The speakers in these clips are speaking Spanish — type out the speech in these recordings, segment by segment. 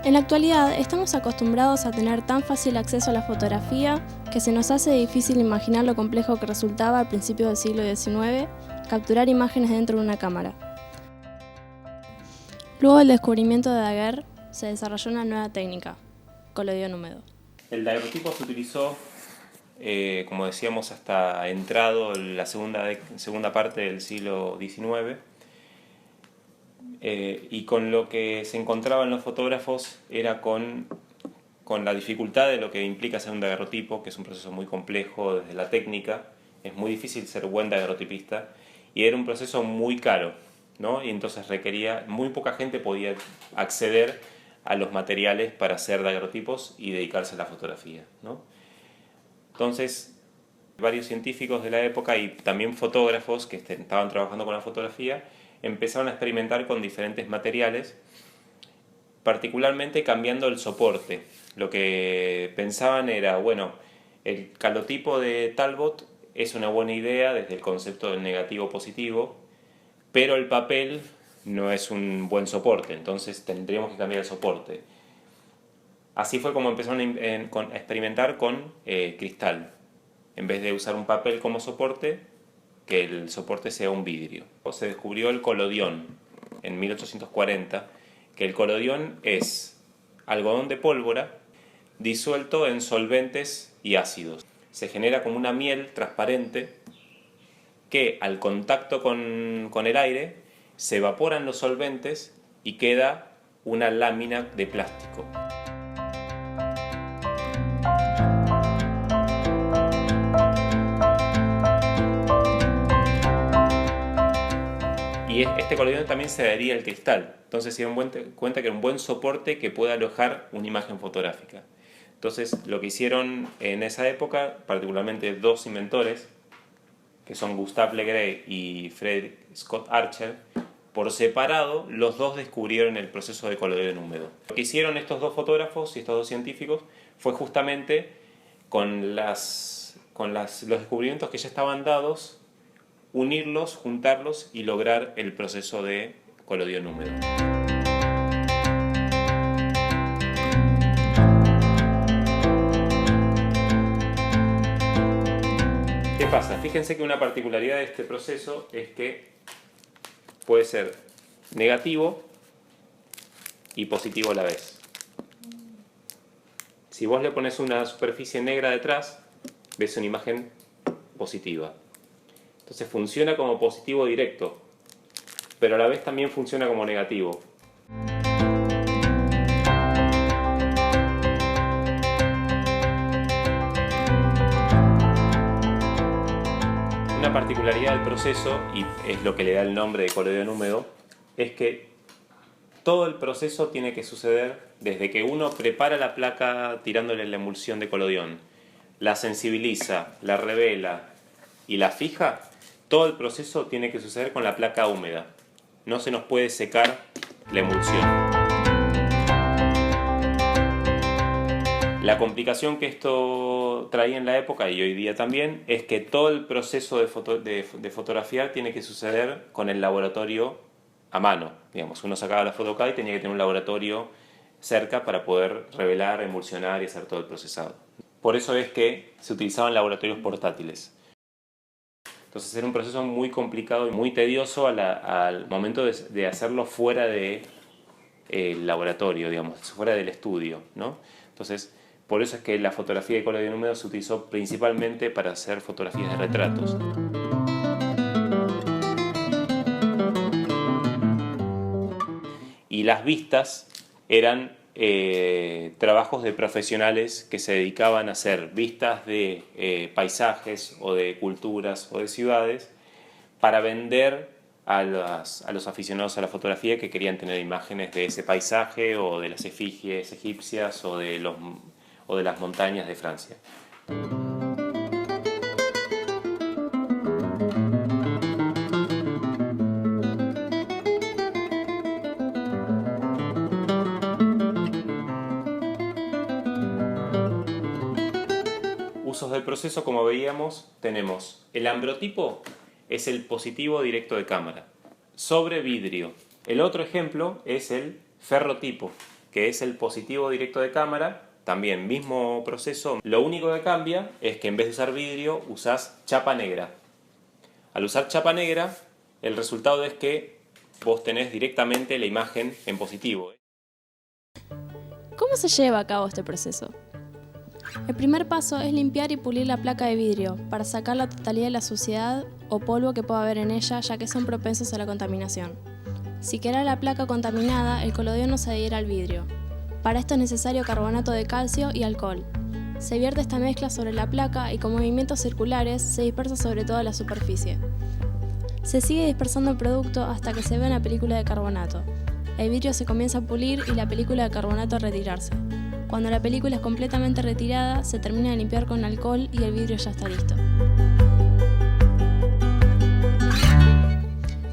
En la actualidad estamos acostumbrados a tener tan fácil acceso a la fotografía que se nos hace difícil imaginar lo complejo que resultaba al principio del siglo XIX capturar imágenes dentro de una cámara. Luego del descubrimiento de Daguerre, se desarrolló una nueva técnica, colodión húmedo. El daguerrotipo se utilizó, como decíamos, hasta entrado la segunda parte del siglo XIX, y con lo que se encontraban los fotógrafos era con la dificultad de lo que implica hacer un daguerrotipo, que es un proceso muy complejo desde la técnica. Es muy difícil ser buen daguerrotipista y era un proceso muy caro, ¿no? Y entonces requería, muy poca gente podía acceder a los materiales para hacer daguerrotipos y dedicarse a la fotografía, ¿no? Entonces, varios científicos de la época y también fotógrafos que estaban trabajando con la fotografía empezaron a experimentar con diferentes materiales, particularmente cambiando el soporte. Lo que pensaban era, bueno, el calotipo de Talbot es una buena idea desde el concepto del negativo-positivo, pero el papel no es un buen soporte, entonces tendríamos que cambiar el soporte. Así fue como empezaron a experimentar con cristal. En vez de usar un papel como soporte, que el soporte sea un vidrio. Se descubrió el colodión en 1840, que el colodión es algodón de pólvora disuelto en solventes y ácidos. Se genera como una miel transparente que al contacto con el aire se evaporan los solventes y queda una lámina de plástico. Y este colodión también se adhería al cristal, entonces se dieron cuenta que era un buen soporte que puede alojar una imagen fotográfica. Entonces lo que hicieron en esa época, particularmente dos inventores, que son Gustave Le Gray y Frederick Scott Archer, por separado los dos descubrieron el proceso de colodión húmedo. Lo que hicieron estos dos fotógrafos y estos dos científicos fue justamente con los descubrimientos que ya estaban dados, unirlos, juntarlos y lograr el proceso de colodión húmedo. ¿Qué pasa? Fíjense que una particularidad de este proceso es que puede ser negativo y positivo a la vez. Si vos le pones una superficie negra detrás, ves una imagen positiva. Entonces funciona como positivo directo, pero a la vez también funciona como negativo. Una particularidad del proceso, y es lo que le da el nombre de colodión húmedo, es que todo el proceso tiene que suceder desde que uno prepara la placa tirándole la emulsión de colodión, la sensibiliza, la revela y la fija. Todo el proceso tiene que suceder con la placa húmeda. No se nos puede secar la emulsión. La complicación que esto traía en la época y hoy día también es que todo el proceso de fotografiar tiene que suceder con el laboratorio a mano. Digamos, uno sacaba la foto acá y tenía que tener un laboratorio cerca para poder revelar, emulsionar y hacer todo el procesado. Por eso es que se utilizaban laboratorios portátiles. Entonces era un proceso muy complicado y muy tedioso al momento de hacerlo fuera del laboratorio, digamos, fuera del estudio, ¿no? Entonces, por eso es que la fotografía de colodión húmedo se utilizó principalmente para hacer fotografías de retratos. Y las vistas eran trabajos de profesionales que se dedicaban a hacer vistas de paisajes o de culturas o de ciudades para vender a los aficionados a la fotografía que querían tener imágenes de ese paisaje o de las efigies egipcias o de las montañas de Francia. Usos del proceso, como veíamos, tenemos el ambrotipo, es el positivo directo de cámara, sobre vidrio. El otro ejemplo es el ferrotipo. que es el positivo directo de cámara, también mismo proceso. Lo único que cambia es que en vez de usar vidrio, usás chapa negra. Al usar chapa negra, el resultado es que vos tenés directamente la imagen en positivo. ¿Cómo se lleva a cabo este proceso? El primer paso es limpiar y pulir la placa de vidrio para sacar la totalidad de la suciedad o polvo que pueda haber en ella, ya que son propensos a la contaminación. Si queda la placa contaminada, el colodión no se adhiere al vidrio. Para esto es necesario carbonato de calcio y alcohol. Se vierte esta mezcla sobre la placa y con movimientos circulares se dispersa sobre toda la superficie. Se sigue dispersando el producto hasta que se ve una película de carbonato. El vidrio se comienza a pulir y la película de carbonato a retirarse. Cuando la película es completamente retirada, se termina de limpiar con alcohol y el vidrio ya está listo.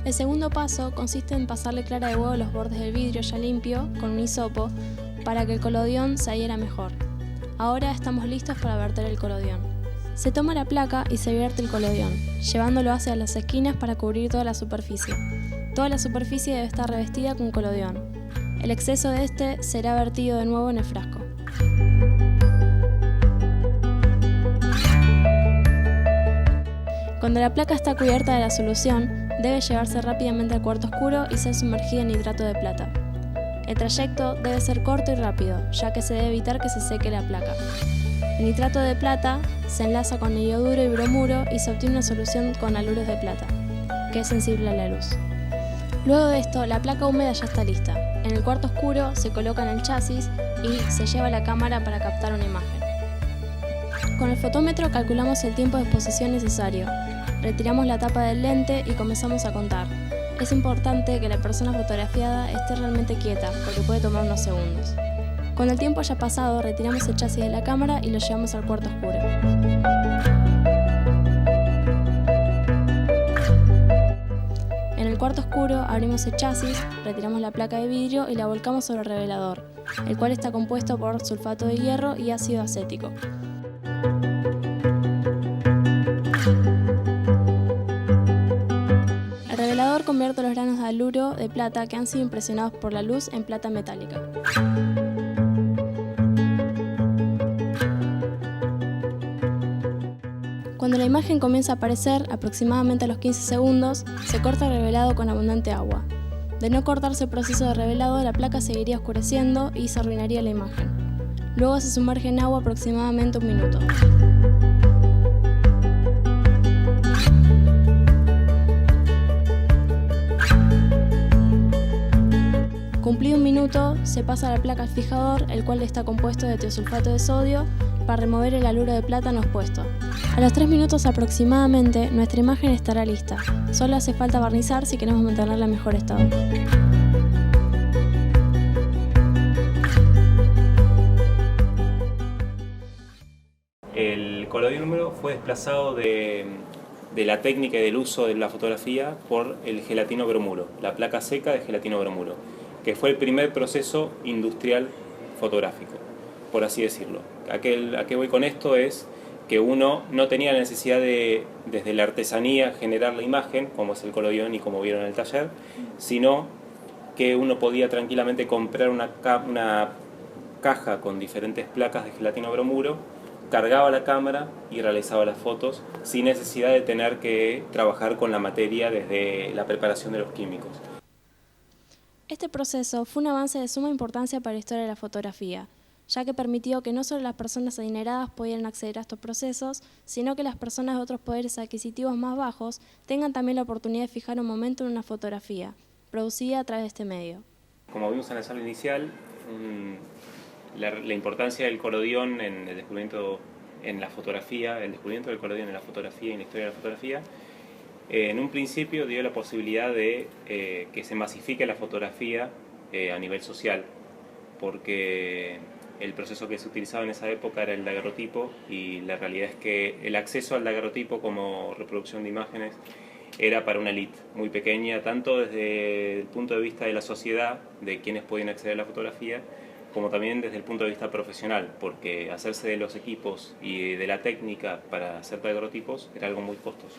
El segundo paso consiste en pasarle clara de huevo a los bordes del vidrio ya limpio con un hisopo para que el colodión se adhiera mejor. Ahora estamos listos para verter el colodión. Se toma la placa y se vierte el colodión, llevándolo hacia las esquinas para cubrir toda la superficie. Toda la superficie debe estar revestida con colodión. El exceso de este será vertido de nuevo en el frasco. Cuando la placa está cubierta de la solución, debe llevarse rápidamente al cuarto oscuro y ser sumergida en nitrato de plata. El trayecto debe ser corto y rápido, ya que se debe evitar que se seque la placa. El nitrato de plata se enlaza con el ioduro y bromuro y se obtiene una solución con haluros de plata, que es sensible a la luz. Luego de esto, la placa húmeda ya está lista. En el cuarto oscuro se coloca en el chasis y se lleva a la cámara para captar una imagen. Con el fotómetro calculamos el tiempo de exposición necesario. Retiramos la tapa del lente y comenzamos a contar. Es importante que la persona fotografiada esté realmente quieta, porque puede tomar unos segundos. Cuando el tiempo haya pasado, retiramos el chasis de la cámara y lo llevamos al cuarto oscuro. En el cuarto oscuro abrimos el chasis, retiramos la placa de vidrio y la volcamos sobre el revelador, el cual está compuesto por sulfato de hierro y ácido acético. El revelador convierte los granos de haluro de plata que han sido impresionados por la luz en plata metálica. Cuando la imagen comienza a aparecer, aproximadamente a los 15 segundos, se corta el revelado con abundante agua. De no cortarse el proceso de revelado, la placa seguiría oscureciendo y se arruinaría la imagen. Luego se sumerge en agua aproximadamente un minuto. Cumplido un minuto, se pasa la placa al fijador, el cual está compuesto de tiosulfato de sodio, para remover el haluro de plátano expuesto. A los 3 minutos aproximadamente, nuestra imagen estará lista. Solo hace falta barnizar si queremos mantenerla en mejor estado. El colodión húmedo fue desplazado de la técnica y del uso de la fotografía por el gelatino bromuro, la placa seca de gelatino bromuro, que fue el primer proceso industrial fotográfico, por así decirlo. ¿A qué voy con esto? Es que uno no tenía la necesidad de, desde la artesanía, generar la imagen, como es el colodión y como vieron en el taller, sino que uno podía tranquilamente comprar una caja con diferentes placas de gelatino bromuro, cargaba la cámara y realizaba las fotos sin necesidad de tener que trabajar con la materia desde la preparación de los químicos. Este proceso fue un avance de suma importancia para la historia de la fotografía, ya que permitió que no solo las personas adineradas pudieran acceder a estos procesos, sino que las personas de otros poderes adquisitivos más bajos tengan también la oportunidad de fijar un momento en una fotografía, producida a través de este medio. Como vimos en la sala inicial, la importancia del colodión en el descubrimiento en la fotografía, el descubrimiento del colodión en la fotografía y en la historia de la fotografía, en un principio dio la posibilidad de que se masifique la fotografía a nivel social, porque el proceso que se utilizaba en esa época era el daguerrotipo, y la realidad es que el acceso al daguerrotipo como reproducción de imágenes era para una élite muy pequeña, tanto desde el punto de vista de la sociedad, de quienes podían acceder a la fotografía, como también desde el punto de vista profesional, porque hacerse de los equipos y de la técnica para hacer daguerrotipos era algo muy costoso.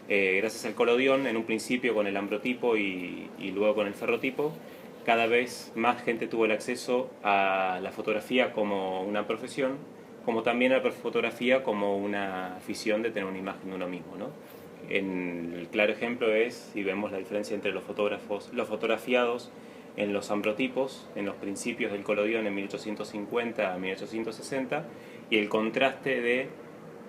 Gracias al colodión, en un principio con el ambrotipo y luego con el ferrotipo, cada vez más gente tuvo el acceso a la fotografía como una profesión, como también a la fotografía como una afición de tener una imagen de uno mismo, ¿no? El claro ejemplo es, si vemos la diferencia entre los fotografiados en los ambrotipos, en los principios del collodion en 1850 a 1860, y el contraste de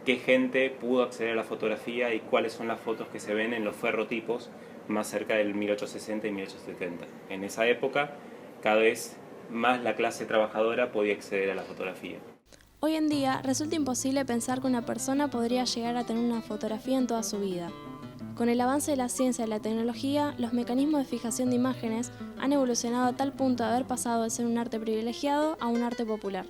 qué gente pudo acceder a la fotografía y cuáles son las fotos que se ven en los ferrotipos más cerca del 1860 y 1870. En esa época, cada vez más la clase trabajadora podía acceder a la fotografía. Hoy en día resulta imposible pensar que una persona podría llegar a tener una fotografía en toda su vida. Con el avance de la ciencia y la tecnología, los mecanismos de fijación de imágenes han evolucionado a tal punto de haber pasado de ser un arte privilegiado a un arte popular.